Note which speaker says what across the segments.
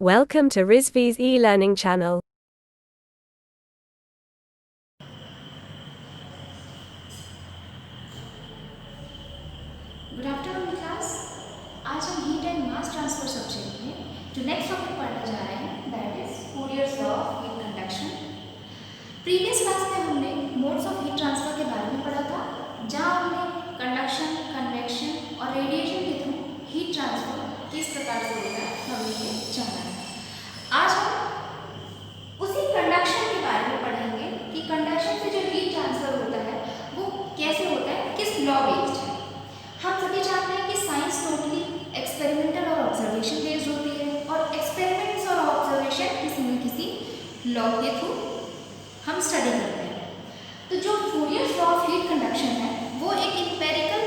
Speaker 1: Welcome to Rizvi's e-learning channel.
Speaker 2: Good afternoon class. आज हम heat and mass transfer subject में जो next topic पढ़ने जा रहे हैं that is Fourier's law of heat conduction. Previous class में हमने मोड्स ऑफ हीट ट्रांसफर के बारे में पढ़ा था, जहां हमने कंडक्शन, कन्वेक्शन और रेडिएशन के थ्रू हीट ट्रांसफर किस प्रकार से होता है हमने ये जाना है। आज हम उसी कंडक्शन के बारे में पढ़ेंगे कि कंडक्शन से जो हीट ट्रांसफर होता है वो कैसे होता है, किस लॉ बेस्ड है। हम सभी जानते हैं कि साइंस टोटली एक्सपेरिमेंटल और ऑब्जर्वेशन बेस्ड होती है, और एक्सपेरिमेंट्स और ऑब्जर्वेशन किसी न किसी लॉ के थ्रू हम स्टडी करते हैं। तो जो फूरियर्स लॉ ऑफ हीट कंडक्शन है वो एक एम्पेरिकल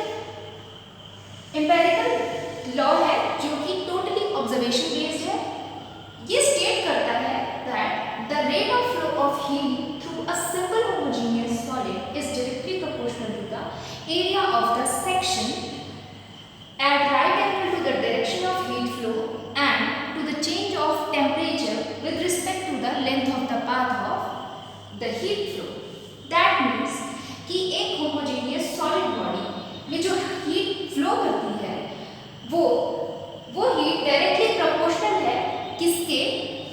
Speaker 2: लॉ है जो कि टोटली ऑब्जर्वेशन बेस्ड है। ये स्टेट करता है that the rate of flow of heat through a simple homogeneous solid is directly proportional to the area of the section at right angle to the direction of heat flow and to the change of temperature with respect to the length of the path of the heat flow. That means कि एक homogeneous solid body में जो heat flow करती है वो heat directly proportional है किसके,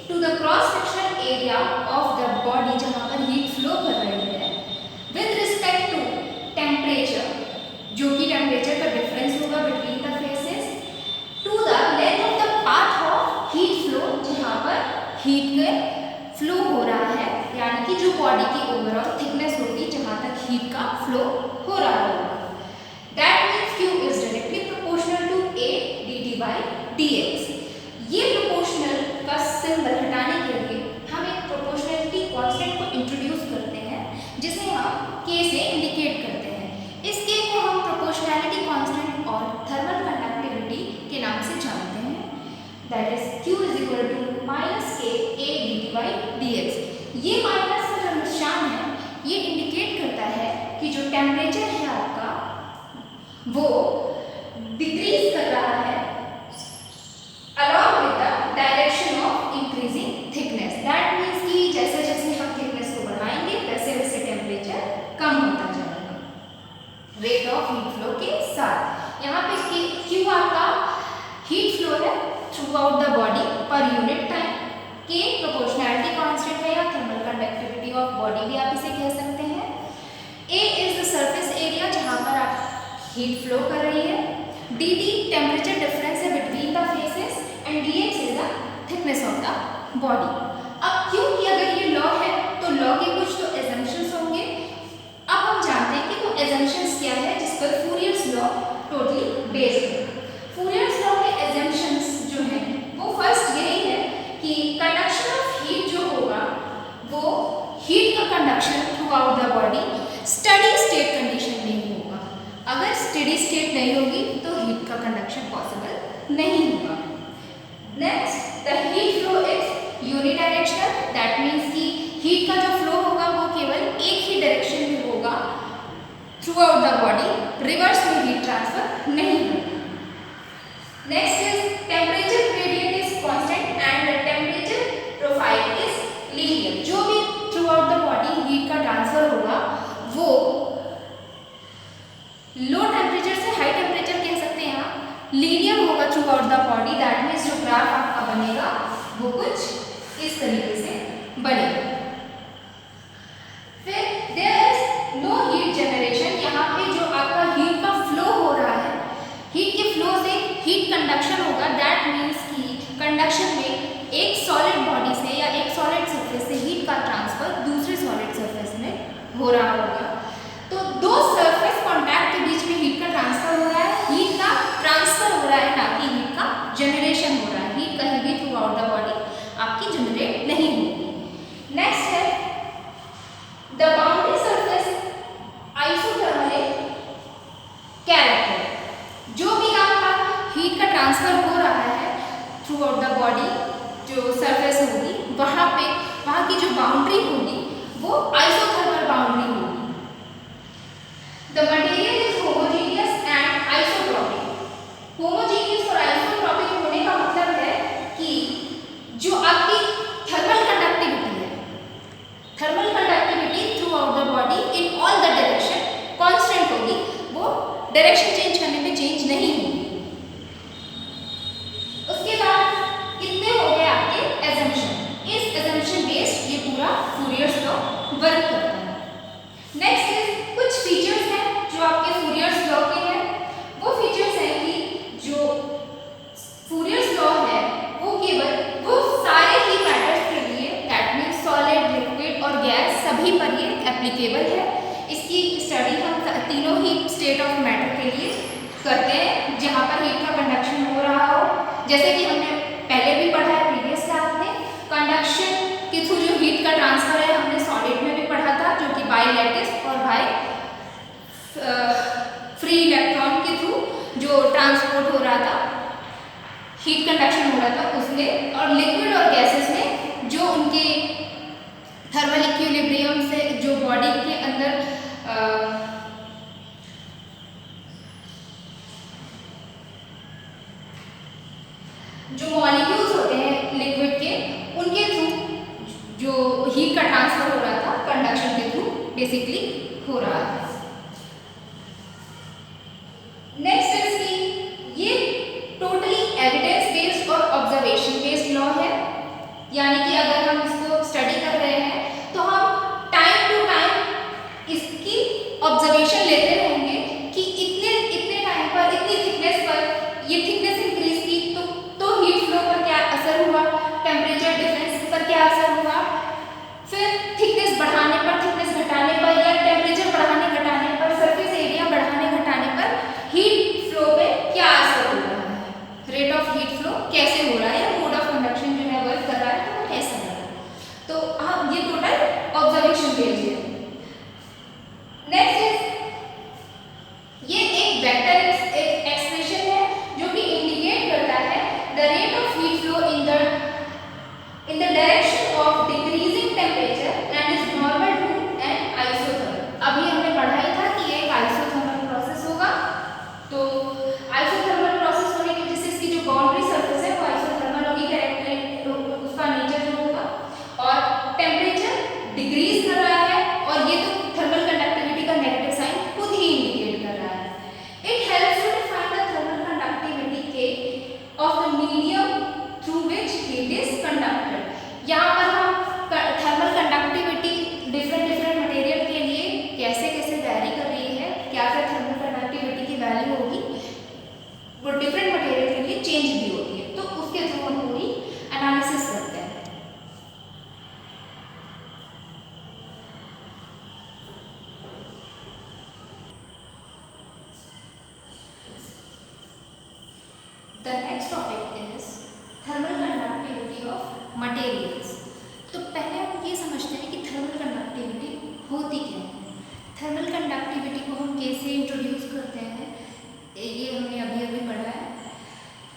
Speaker 2: to the cross sectional area of the body जहाँ पर heat flow कर रही है with respect to टेम्परेचर, जो कि टेम्परेचर का डिफरेंस होगा between the faces, to the length of the path of heat flow, जहाँ पर हीट के फ्लो हो रहा है, यानी कि जो बॉडी की ओवरऑल थिकनेस होगी जहाँ तक हीट का फ्लो हो रहा होगा। That means Q is directly proportional to A dt by dx। ये प्रोपोर्शनल का सिंबल हटाने के लिए हम एक प्रोपोर्शनलिटी कांस्टेंट को इंट्रोड्यूस करते हैं जिसे हम K से इंडिकेट करते हैं। इस K को हम प्रोपोर्शनैलिटी कांस्टेंट और थर्मल कंडक्टिविटी के नाम से जानते हैं। That is Q is equal to minus K A dt by dx। ये माइनस का जो निशान है ये इंडिकेट करता है कि जो टेम्परेचर है आपका वो डिक्रीज कर रहा है along with the direction of increasing thickness। That means कि जैसे जैसे हम थिकनेस को बढ़ाएंगे वैसे वैसे टेम्परेचर कम होता जाएगा रेट ऑफ हीट फ्लो के साथ। यहाँ पे Q आपका हीट फ्लो है through out the body per unit time. K proportionality constant है या थर्मल कंडक्टिविटी ऑफ बॉडी भी आप इसे कह सकते हैं। A is the surface area जहाँ पर आप हीट फ्लो कर रही है। dt टेम्परेचर डिफरेंस है between the faces and dx is the thickness of the body. अब Q की अगर ये लॉ है तो लॉ के कुछ तो एजम्पशंस होंगे। अब हम जानते हैं कि वो एजम्पशंस क्या है जिस पर फूरियर्स लॉ टोटली बेस्ड है। फूरियर्स लॉ के एजम्पशंस जो हैं वो फर्स्ट यही है कि कंडक्शन ऑफ हीट जो होगा वो हीट का conduction through out the body steady state condition में ही होगा। अगर स्टेडी स्टेट नहीं होगी तो हीट का कंडक्शन पॉसिबल नहीं होगा। Next the heat flow is unidirectional. That means कि हीट का जो फ्लो होगा वो केवल एक ही डायरेक्शन में होगा throughout the body, reverse में हीट ट्रांसफर नहीं होगा। Next is temperature gradient is constant and the temperature profile is linear. जो भी throughout the body heat का ट्रांसफर होगा वो लो टेम्परेचर से हाई टेम्परेचर कह सकते हैं आप, लीनियर होगा throughout the body. That means जो ग्राफ आपका बनेगा वो कुछ इस तरीके से बनेगा। फिर there is no heat generation. यहाँ पे जो आपका हीट का फ्लो हो रहा है, हीट के फ्लो से हीट कंडक्शन होगा। दैट मीन्स कि कंडक्शन में एक सॉलिड बॉडी से या एक सॉलिड सरफेस से हीट का ट्रांसफर दूसरे सॉलिड सरफेस में हो रहा होगा। तो दो सरफेस कॉन्टैक्ट के बीच में हीट का ट्रांसफर हो रहा है, हीट का ट्रांसफर हो रहा है, ना कि हीट का जनरेशन हो रहा है। हीट कहीं भी थ्रू आउट द बॉडी आपकी जनरेट नहीं होगी। नेक्स्ट है the boundary surface isothermal character. जो भी आपका हीट का ट्रांसफर हो रहा है थ्रू आउट द बॉडी, जो सरफेस होगी वहाँ की जो बाउंड्री होगी वो आइसोथर्मल बाउंड्री होगी। The material is homogeneous and isotropic। homogeneous और isotropic होने का मतलब है कि जो आपकी थर्मल कंडक्टिविटी है, thermal conductivity through out the body in all the direction constant होगी, वो डायरेक्शन चेंज करने पे चेंज नहीं होगी। उसके बाद कितने हो गए आपके एजम्पशन। इस एजम्पशन बेस्ड ये पूरा फूरियर्स लॉ वर्क करता है। नेक्स्ट इज कुछ फीचर्स हैं जो आपके फूरियर्स लॉ के हैं। वो फीचर्स हैं कि जो फूरियर्स लॉ है वो केवल वो सारे ही मैटर्स के लिए, दैट मीन्स सॉलिड, लिक्विड और गैस, सभी पर ये एप्लीकेबल है। इसकी स्टडी हम तीनों ही स्टेट ऑफ मैटर के लिए करते हैं जहाँ पर हीट का कंडक्शन हो रहा हो। जैसे कि हमने पहले भी पढ़ा है प्रीवियस क्लास में, कंडक्शन के थ्रू जो हीट का ट्रांसफर है हमने सॉलिड में भी पढ़ा था, जो कि बाय लैटिस और बाय फ्री इलेक्ट्रॉन के थ्रू जो ट्रांसपोर्ट हो रहा था, हीट कंडक्शन हो रहा था उसमें। और लिक्विड और गैसेस में जो उनके थर्मल इक्विलिब्रियम से जो बॉडी के अंदर जो मॉलिक्यूल्स होते हैं लिक्विड के, उनके थ्रू जो हीट का ट्रांसफर हो रहा था कंडक्शन के थ्रू बेसिकली हो रहा था। नेक्स्ट इज की ये टोटली एविडेंस बेस्ड और ऑब्जर्वेशन बेस्ड लॉ है, यानी कि अगर हम इसको स्टडी कर रहे हैं तो हम टाइम टू टाइम इसकी ऑब्जर्वेशन लेते रहेंगे कि इतने टाइम पर, इतनी थिकनेस पर ये थिकनेस इंक्रीज की तो हीट फ्लो पर क्या असर हुआ, टेम्परेचर डिफरेंस पर क्या असर हुआ, फिर थिकनेस बढ़ाने पर, थिकनेस घटाने पर, या टेम्परेचर बढ़ाने घटाने पर, सरफेस एरिया बढ़ाने घटाने पर हीट फ्लो पे क्या असर हो रहा है, रेट ऑफ हीट फ्लो कैसे हो रहा है, या मोड ऑफ कंडक्शन जो है वर्क कर रहा है तो वो कैसा हो रहा है। तो हाँ, ये टोटल ऑब्जर्वेशन बेस्ड है। नेक्स्ट इज ये एक वेक्टर एक्सप्रेशन है जो कि इंडिकेट करता है the rate of heat flow in the direction of decreasing temperature and is normal to an isothermal. अभी हमने पढ़ा ही था कि ये एक आइसोथर्मल प्रोसेस होगा। तो आइसोथर्मल प्रोसेस होने की वजह से इसकी जो बाउंड्री सरफेस है वो आइसोथर्मल होगी, कैरेक्टर उसका नेचर जो होगा, और टेम्परेचर डिक्रीज कर रहा है, और ये तो थर्मल कंडक्टिविटी का नेगेटिव साइन खुद ही इंडिकेट कर रहा है। It helps to define the thermal conductivity k of the medium through which heat is conducted. यहाँ पर हम थर्मल कंडक्टिविटी डिफरेंट मटेरियल के लिए कैसे वैरी कर रही है, क्या थर्मल कंडक्टिविटी की वैल्यू होगी, वो डिफरेंट मटेरियल के लिए चेंज भी होती है, तो उसके थ्रू हम पूरी एनालिसिस करते हैं। The next topic is thermal conductivity of materials. तो पहले हम ये समझते हैं कि थर्मल कंडक्टिविटी होती क्या है। थर्मल कंडक्टिविटी को हम कैसे इंट्रोड्यूस करते हैं, ये हमने अभी पढ़ा है।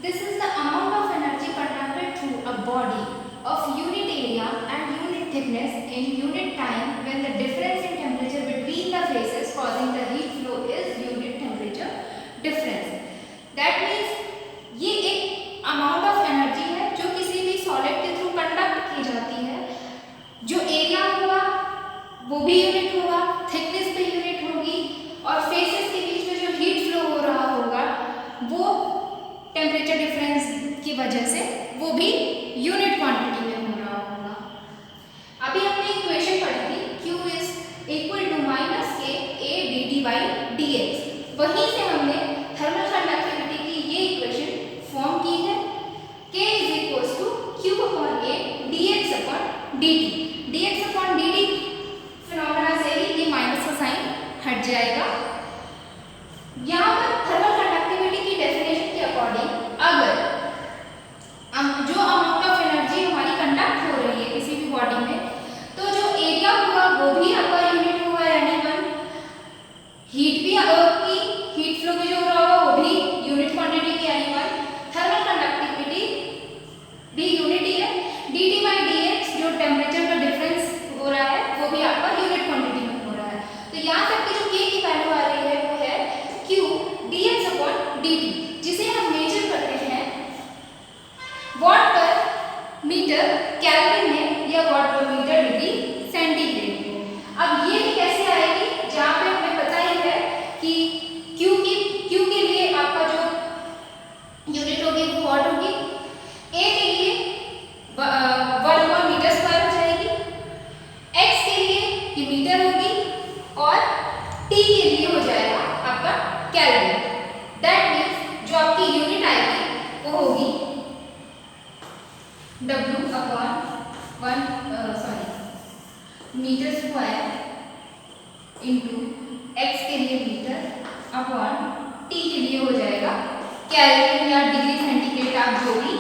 Speaker 2: This is the amount of energy conducted through a body of unit area and unit thickness in unit time when the difference in temperature between the faces causing the heat flow is unit temperature difference. That means ये एक amount of energy है जो किसी भी solid के through conduct की जाती है। जो एरिया होगा वो भी यूनिट होगा, थिकनेस भी यूनिट होगी, और फेसेस के बीच में जो हीट फ्लो हो रहा होगा वो टेम्परेचर डिफरेंस की वजह से वो भी यूनिट क्वांटिटी में हो रहा होगा। अभी हमने इक्वेशन पढ़ी थी, Q is equal to minus K A dt by dx। वहीं से हमने थर्मल कंडक्टिविटी की ये इक्वेशन फॉर्म की है, K is equal to Q upon A dx upon dt। dx upon dt phenomena से ही ये माइनस का साइन हट जाएगा। यहाँ पर थर्मल कंडक्टिविटी की डेफिनेशन के अकॉर्डिंग अगर जो अमाउंट ऑफ एनर्जी हमारी कंडक्ट हो रही है किसी भी बॉडी में, तो जो एरिया होगा वो भी आपका यूनिट होगा, यानी 1। हीट भी आपकी हीट फ्लो में जो हो रहा होगा वो भी यूनिट क्वांटिटी की, यानी 1। थर्मल कंडक्टिविटी भी यूनिट ही है। dt बाई dx जो टेम्परेचर का डिफरेंस हो रहा है वो भी आपका यूनिट क्वांटिटी में हो रहा है। तो यहाँ तक की जो k की वैल्यू आ रही है वो है q dx अपॉन dt, जिसे हम मेजर करते हैं वॉट पर मीटर केल्विन में या वाट पर मीटर डिग्री सेंटीग्रेड में। अब ये भी कैसे आएगी, जहाँ पे हमें पता ही है कि Q के लिए आपका जो यूनिट होगी वो वॉट होगी, A के लिए 1 मीटर स्क्वायर हो जाएगी, X के लिए ये मीटर होगी और T के लिए हो जाएगा आपका केल्विन। दैट मीन्स जो आपकी यूनिट आएगी वो होगी मीटर स्क्वायर इंटू x के लिए मीटर अपॉन t के लिए हो जाएगा केल्विन या डिग्री सेंटीग्रेड, आप जो भी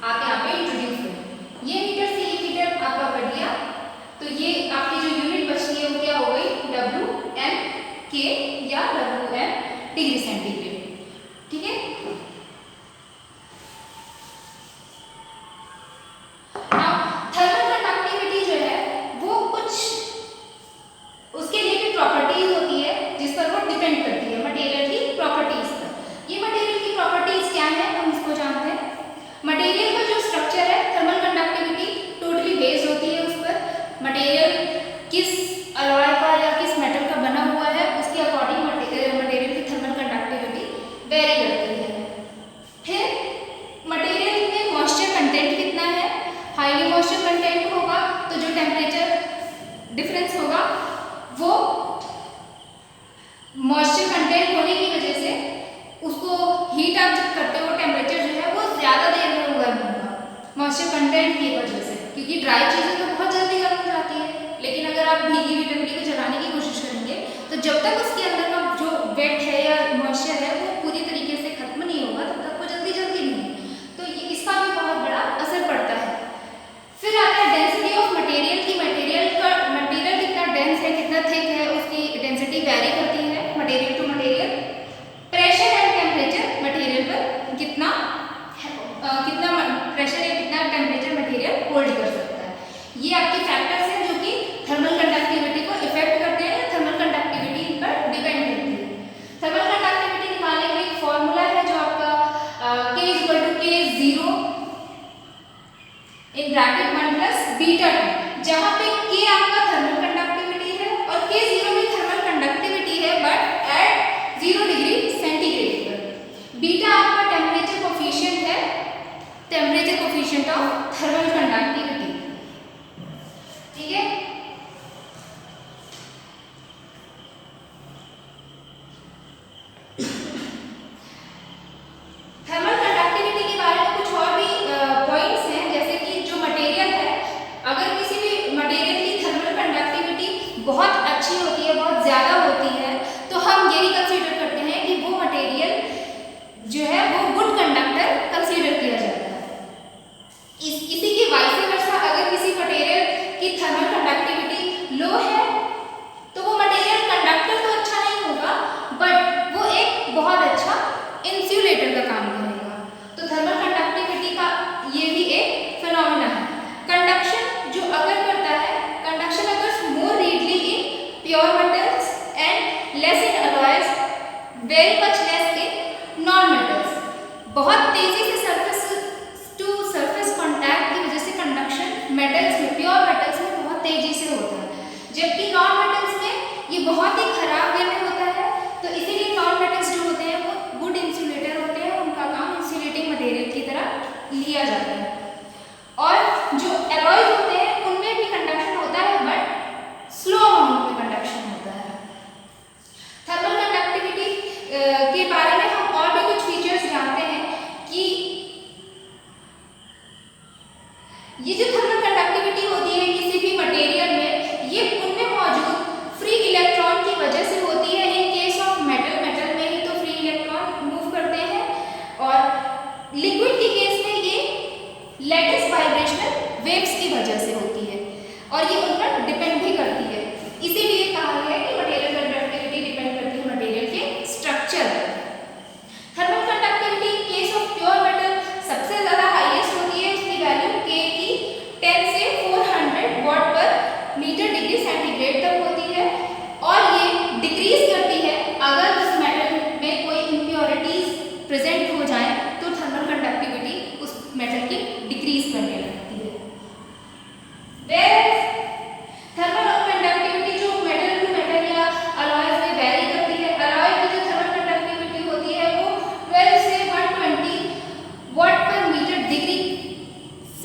Speaker 2: आप यहाँ पे इंट्रोड्यूस करें। ये मीटर से ये मीटर आपका कट गया, तो ये आपकी जो यूनिट बची है वो क्या हो गई, WM या WM डिग्री सेंटीग्रेड। ठीक है, मटेरियल का जो स्ट्रक्चर है थर्मल कंडक्टिविटी टोटली बेस्ड होती है उस पर। मटेरियल किस अलॉय का या किस मेटल का बना हुआ है उसके अकॉर्डिंग मटेरियल की थर्मल कंडक्टिविटी वेरी करती है। फिर मटेरियल में मॉइस्चर कंटेंट कितना है, हाईली मॉइस्चर कंटेंट होगा तो जो टेम्परेचर डिफरेंस होगा वो मॉइस्चर कंटेंट होने की वजह से उसको हीट अप जब करते हो टेम्परेचर जो है वो ज़्यादा देर में गर्म होगा मॉइस्चर कंटेंट की वजह से, क्योंकि ड्राई चीज़ें तो बहुत जल्दी गर्म हो जाती है। लेकिन अगर आप भीगी हुई लकड़ी को जलाने की कोशिश करेंगे तो जब तक उसके अंदर का जो वेट है या मॉइस्चर है वो पूरी तरीके से खत्म नहीं होगा तब तक वो जल्दी नहीं, तो इसका भी बहुत बड़ा असर पड़ता है। फिर आता है डेंसिटी ऑफ मटेरियल की मटेरियल कितना डेंस है, कितना थिक है, उसकी डेंसिटी वेरी करती है material to material. Pressure and temperature material पर कितना प्रेशर या कितना टेम्परेचर मटेरियल होल्ड कर सकता है, ये आपके फैक्टर्स हैं जो कि थर्मल कंडक्टिविटी को इफेक्ट करते हैं, थर्मल कंडक्टिविटी इन पर डिपेंड करती है। थर्मल कंडक्टिविटी निकालने का एक फॉर्मूला है जो आपका K=K0 in bracket 1 plus beta 2, जहाँ पे K आपका थर्मल कंडक्टिविटी है और K0 भी थर्मल कंडक्टिविटी है बट एट 0 डिग्री सेंटीग्रेड पर। बीटा आपका टेम्परेचर कोफिशिएंट है, temperature coefficient of thermal conductivity. ठीक है, थर्मल कंडक्टिविटी के बारे में कुछ और भी पॉइंट्स हैं, जैसे कि जो मटेरियल है, अगर किसी भी मटेरियल की थर्मल कंडक्टिविटी बहुत अच्छी होती है, बहुत ज़्यादा होती है, तो हम ये कंसीडर करते हैं कि वो मटेरियल जो है वो गुड कंडक्टर कंसीडर किया जाता है। इसी के वाइस वर्सा, अगर किसी मटेरियल की थर्मल कंडक्टिविटी लो है तो वो मटेरियल कंडक्टर तो अच्छा नहीं होगा बट वो एक बहुत अच्छा इंसुलेटर का काम करेगा। तो थर्मल कंडक्टिविटी का ये भी एक फिनोमेना है। कंडक्शन जो अगर करता है, conduction occur more readily in pure metals and less in alloys, very much less in non metals. बहुत तेजी से सरफेस टू सरफेस कांटेक्ट की वजह से कंडक्शन मेटल्स में, प्योर मेटल्स में बहुत तेजी से होता है, जबकि नॉन मेटल्स में ये बहुत ही खराब वे में होता है। तो इसीलिए नॉन मेटल्स जो होते हैं वो गुड इंसुलेटर होते हैं, उनका काम इंसुलेटिंग मटेरियल की तरह लिया जाता है। और जो एलॉयज होते हैं उनमें भी कंडक्शन होता है बट स्लो अमाउंट में कंडक्शन होता है। थर्मल कंडक्टिविटी के बारे में हम और भी कुछ फीचर्स जानते हैं कि ये जो थर्मल कंडक्टिविटी होती है किसी भी मटेरियल में, ये उनमें मौजूद फ्री इलेक्ट्रॉन की वजह से होती है। इन केस ऑफ मेटल में ही तो फ्री इलेक्ट्रॉन मूव करते हैं, और लिक्विड के केस में ये लेटिस वाइब्रेशनल वेव्स की वजह से होती है और ये उन पर डिपेंड भी करती है। इसीलिए कहा गया है कि मटेरियल कंडक्टिविटी डिपेंड करती है मटेरियल के स्ट्रक्चर पर। Thermal conductivity in case of pure metal सबसे ज़्यादा हाईएस्ट होती है, इसकी वैल्यू K की 10 से 400 वाट पर मीटर डिग्री सेंटीग्रेड तक होती है, और ये डिक्रीज करती है अगर उस मेटल में कोई इम्प्योरिटीज प्रेजेंट हो जाए तो थर्मल कंडक्टिविटी उस मेटल की डिक्रीज करने लगती है।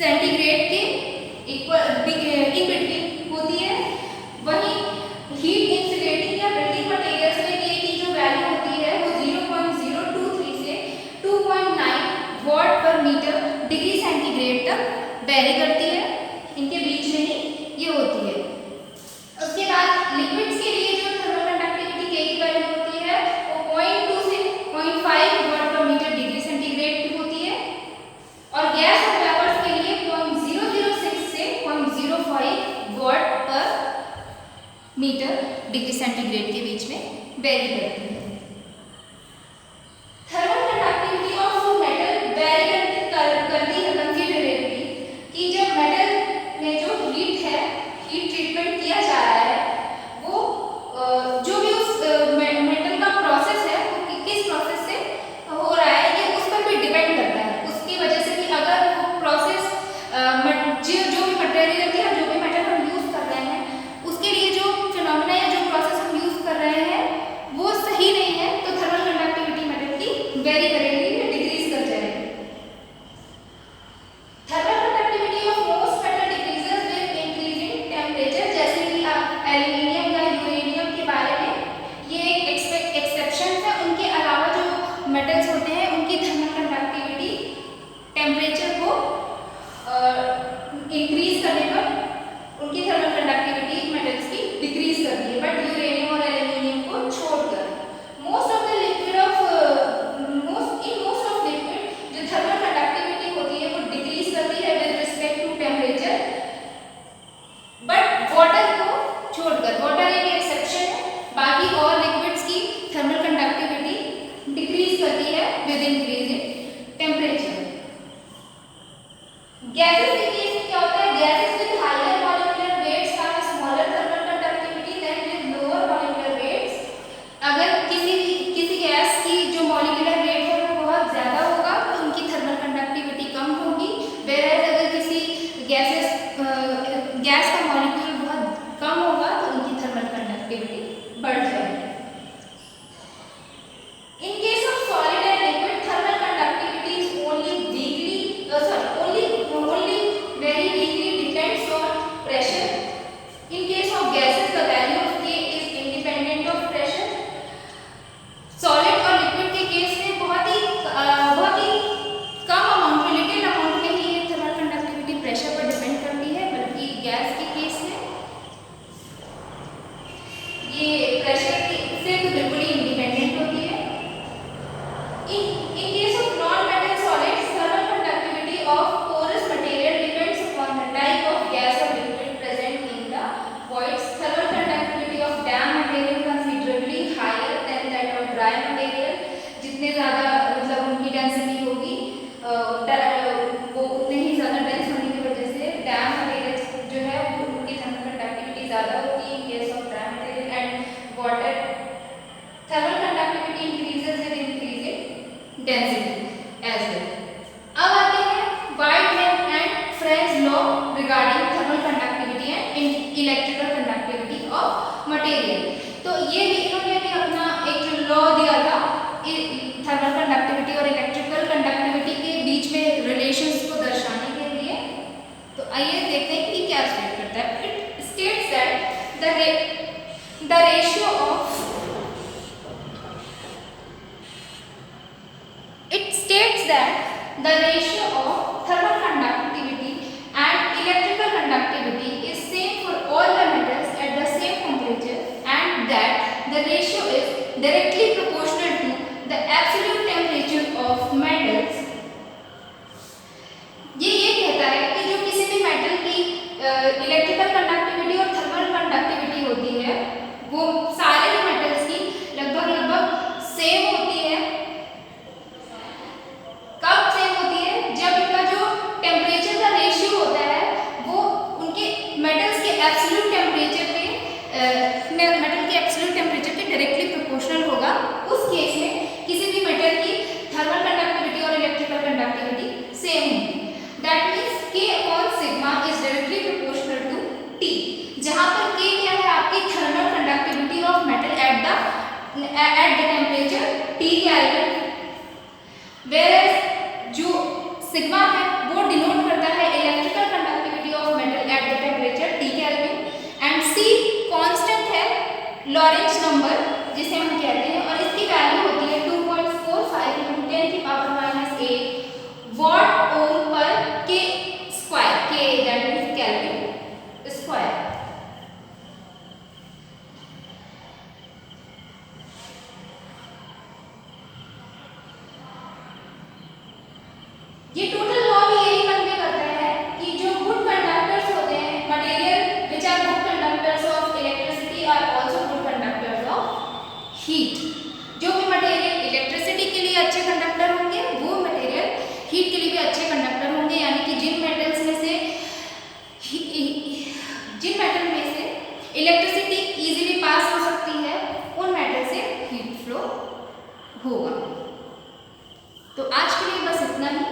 Speaker 2: सेंटीग्रेड के इक्वल इन बिटवीन होती है। वहीं हीट इंसुलेटिंग या बिल्डिंग मटेरियल्स में के की जो वैल्यू होती है वो 0.023 से 2.9 वॉट पर मीटर डिग्री सेंटीग्रेड तक वेरी करती है। इनके बीच में ही ये होती है। उसके बाद लिक्विड्स के लिए जो थर्मल कंडक्टिविटी के की वैल्यू होती है वो 0.2 से 0.5 वॉट पर मीटर डिग्री सेंटीग्रेड की होती है और गैस और वेपर्स के लिए 0.006 से 0.05 वॉट पर मीटर डिग्री सेंटीग्रेड के बीच में वेरी करती है। Thermal conductivity of metal very करती है कंसीडरेबली कि जब मेटल में जो हीट है, हीट ट्रीटमेंट किया जा रहा है, वो जो भी उस मेटल का प्रोसेस है वो किस प्रोसेस से हो रहा है ये उस पर भी डिपेंड करता है। उसकी वजह से कि अगर वो प्रोसेस जो भी मटेरियल या जो भी मेटल हम यूज कर रहे हैं उसके लिए जो फिनोमेना या जो प्रोसेस हम यूज कर रहे हैं वो सही नहीं है तो थर्मल कंडक्टिविटी मेटल की वेरी करेगी या डिक्रीज कर जाएगी। Thermal conductivity of most metal decreases with increasing temperature, जैसे कि आप एल्यूमिनियम या यूरेनियम के बारे में ये एक एक्सेप्शन है। उनके अलावा जो मेटल्स होते हैं उनकी थर्मल कंडक्टिविटी टेम्परेचर को इंक्रीज करने पर उनकी थर्मल कंडक्टिविटी मेटल्स की डिक्रीज करती है, बट यूरेनियम और एल्यूमिनियम को छोड़कर मोस्ट ऑफ लिक्विड जो थर्मल कंडक्टिविटी होती है वो डिक्रीज करती है with respect to temperature, but water को छोड़कर। वाटर एक एक्सेप्शन है, बाकी और लिक्विड्स की थर्मल कंडक्टिविटी डिक्रीज करती है विद इंक्रीजिंग टेम्परेचर। गैसेस के केस में क्या होता है? Gases with higher molecular weights have smaller thermal conductivity than with lower molecular weights. अगर किसी गैस की जो मॉलिक्यूलर वेट है वो बहुत ज्यादा होगा तो उनकी थर्मल कंडक्टिविटी कम होगी, whereas अगर किसी गैस का मॉलिक्यूल बहुत कम होगा तो उनकी थर्मल कंडक्टिविटी बढ़ जाएगी। In case of solid and liquid, thermal conductivity is only very weakly depends on pressure. In case of gases, the value of K is independent of pressure. Solid और liquid के case में बहुत ही कम amount, little amount में ही ये thermal conductivity pressure पर depend करती है, बल्कि गैस के केस में ये प्रेशर से तो बिल्कुल ही इंडिपेंडेंट होती है। In case of non-metal solids, thermal conductivity of porous material depends upon the type of gas or liquid present in the voids. Thermal conductivity of damp material considerably higher than that of dry material. जितने ज़्यादा मतलब उनकी density होगी वो उतने ही ज़्यादा dense होने की वजह से डैम मटेरियल जो है वो उनकी थर्मल कंडक्टिविटी ज़्यादा होती है। In case of dry material and water, thermal conductivity increases with increasing density as well. अब आते हैं Whitehead and French law regarding thermal conductivity and electrical conductivity of material. तो ये भी इन्होंने भी अपना एक लॉ दिया था थर्मल कंडक्टिविटी और इलेक्ट्रिकल कंडक्टिविटी के बीच में रिलेशंस को दर्शाने के लिए। तो आइए देखते हैं कि क्या स्टेट करता है। It states that the ratio of It states that the ratio of thermal conductivity and electrical conductivity is same for all the metals at the same temperature, and that the ratio is directly proportional to the absolute temperature of metals. ये कहता है कि जो किसी भी metal की electrical conductivity और thermal conductivity होती है वो सारे ही मेटल्स की लगभग सेम होती है। कब सेम होती है? जब इनका जो टेम्परेचर का रेशियो होता है वो उनके मेटल्स के एब्सोल्यूट टेम्परेचर के डायरेक्टली प्रोपोर्शनल होगा। उस केस में किसी भी मेटल की थर्मल कंडक्टिविटी और इलेक्ट्रिकल कंडक्टिविटी सेम होगी। That means K upon sigma is directly proportional to T, जहां पर K क्या है? आपकी thermal conductivity of metal at the temperature T kelvin, where जो सिग्मा है वो डिनोट करता है लॉरेंज नंबर जिसे हम कहते हैं, और इसकी वैल्यू होती है 2.45 × 10⁻⁸ वॉट ओम पर के स्क्वायर, के दैट मीन्स केल्विन स्क्वायर। ये टोटल लॉ भी यही कन्वे करता है कि जो गुड कंडक्टर्स होते हैं, material which are good conductors of electricity are also good conductors of heat. जो भी मटेरियल इलेक्ट्रिसिटी के लिए अच्छे कंडक्टर होंगे, वो मटेरियल हीट के लिए भी अच्छे कंडक्टर होंगे। यानी कि जिन मेटल में से इलेक्ट्रिसिटी इजीली पास हो सकती है, उन मेटल से हीट फ्लो होगा। तो आज के लिए बस इतना ही।